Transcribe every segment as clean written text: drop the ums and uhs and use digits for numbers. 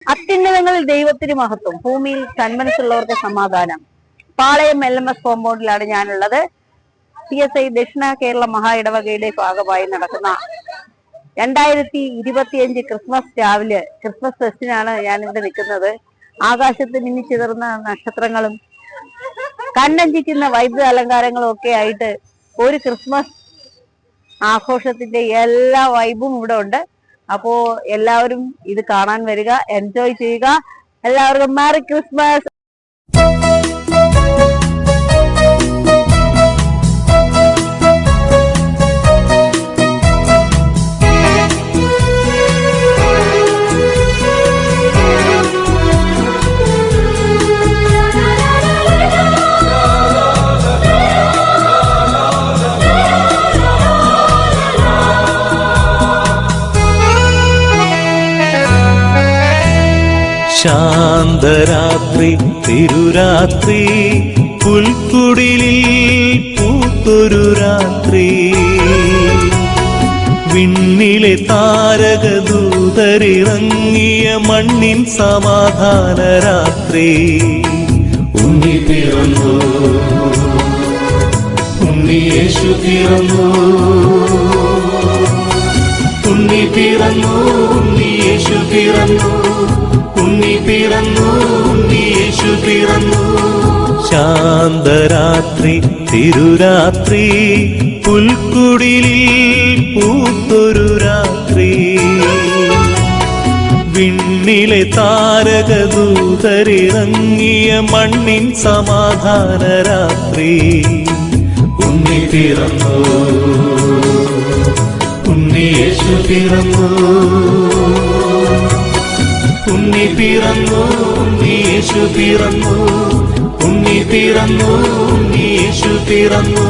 അത്യുന്നതങ്ങളിൽ ദൈവത്തിന് മഹത്വം, ഭൂമിയിൽ സന്മനസ്സുള്ളവർക്ക് സമാധാനം. പാളയം LMS കോമ്പൗണ്ടിലാണ് ഞാനുള്ളത്. CSI ദക്ഷിണ കേരള മഹാ ഇടവകയുടെ ഭാഗമായി നടക്കുന്ന 2025 ക്രിസ്മസ് രാവിലെ ക്രിസ്മസ് ഫെസ്റ്റിനാണ് ഞാനിവിടെ നിൽക്കുന്നത്. ആകാശത്ത് മിന്നിച്ചിതറുന്ന നക്ഷത്രങ്ങളും കണ്ണഞ്ചിക്കുന്ന വൈദ്യുത അലങ്കാരങ്ങളും ഒക്കെ ആയിട്ട് ഒരു ക്രിസ്മസ് ആഘോഷത്തിന്റെ എല്ലാ വൈബും ഇവിടെ ഉണ്ട്. അപ്പോ എല്ലാവരും ഇത് കാണാൻ വരിക, എൻജോയ് ചെയ്യുക. എല്ലാവർക്കും മേരി ക്രിസ്മസ്. ശാന്തരാത്രി തിരുരാത്രി പുൽക്കുടിലിൽ പൂത്തൊരു രാത്രി, വിണ്ണിലെ താരകദൂതരിറങ്ങിയ മണ്ണിൻ സമാധാന രാത്രി. ഉണ്ണി പിറന്നു, ഉണ്ണി യേശു പിറന്നു, ഉണ്ണി പിറന്നു, ഉണ്ണി യേശു പിറന്നു, ഉണ്ണി പിറന്നു, ഉണ്ണി യേശു പിറന്നു. ശാന്തരാത്രി തിരുരാത്രി പുൽക്കുടിലിൽ പൂത്തൊരു രാത്രി, വിണ്ണിലെ താരകദൂതരിറങ്ങിയ മണ്ണിൻ സമാധാന രാത്രി. ഉണ്ണി പിറന്നു, ഉണ്ണി യേശു പിറന്നു, ഉണ്ണി പിറന്നു, ഉണ്ണി യേശു പിറന്നു, ഉണ്ണി പിറന്നു, ഉണ്ണി യേശു പിറന്നു.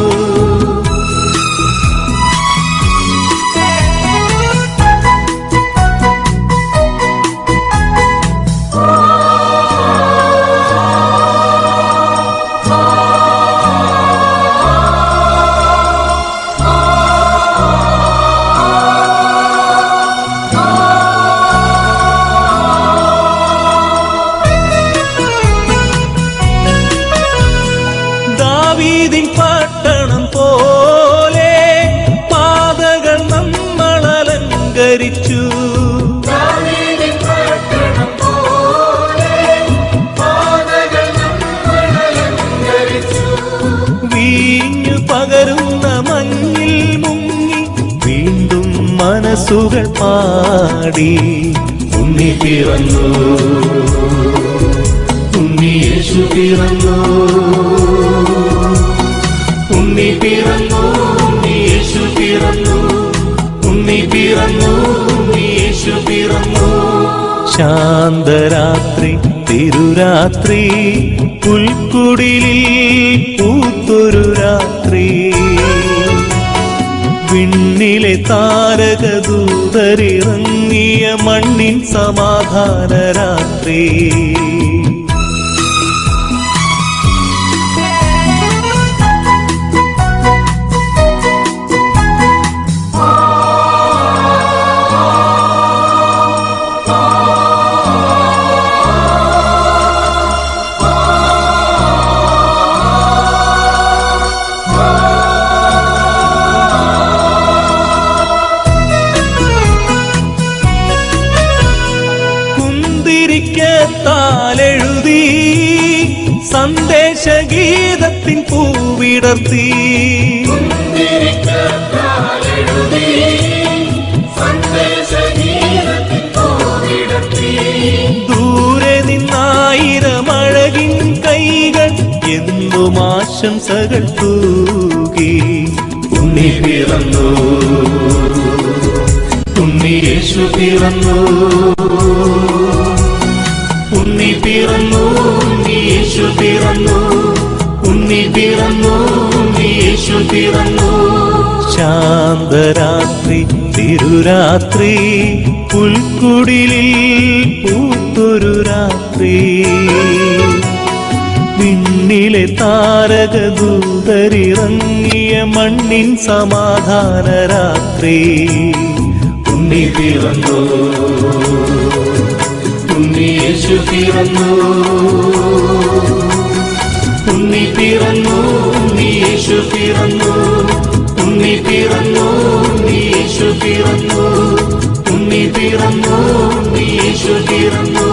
പട്ടണം പോലെ പാതകൾ നമ്മളലങ്കരിച്ചു, വീഞ്ഞു പകരുന്ന മഞ്ഞിൽ മുങ്ങി വീണ്ടും മനസ്സുകൾ പാടി. ഉണ്ണി പിറന്നു, ഉണ്ണി യേശു പിറന്നു, ഉണ്ണി പിറന്നു, ഉണ്ണി യേശു പിറന്നു, ഉണ്ണി പിറന്നു, ഉണ്ണി യേശു പിറന്നു. ശാന്തരാത്രി തിരുരാത്രി പുൽക്കുടിലിൽ പൂത്തൊരു രാത്രി, വിണ്ണിലെ താരകദൂതരിറങ്ങിയ മണ്ണിൻ സമാധാന രാത്രി. െഴുതി സന്ദേശഗീതത്തിൻ പൂവിടർത്തി, ദൂരെ നിന്നായിരമഴകിൻ കൈകൾ എന്നും ആശംസകൾ തൂകി. ഉണ്ണി പിറന്നു, ഉണ്ണി യേശു പിറന്നു, ഉണ്ണി പിറന്നു, ഉണ്ണി യേശു പിറന്നു, ഉണ്ണി പിറന്നു, ഉണ്ണി യേശു പിറന്നു. ശാന്തരാത്രി തിരുരാത്രി പുൽക്കുടിലിൽ പൂത്തൊരു രാത്രി, വിണ്ണിലെ താരകദൂതരിറങ്ങിയ മണ്ണിൻ സമാധാന രാത്രി. ഉണ്ണി പിറന്നു, ഉണ്ണിയേശു പിറന്നു ഉണ്ണി പിറന്നു ഉണ്ണിയേശു പിറന്നു ഉണ്ണി പിറന്നു ഉണ്ണിയേശു പിറന്നു ഉണ്ണി പിറന്നു ഉണ്ണിയേശു പിറന്നു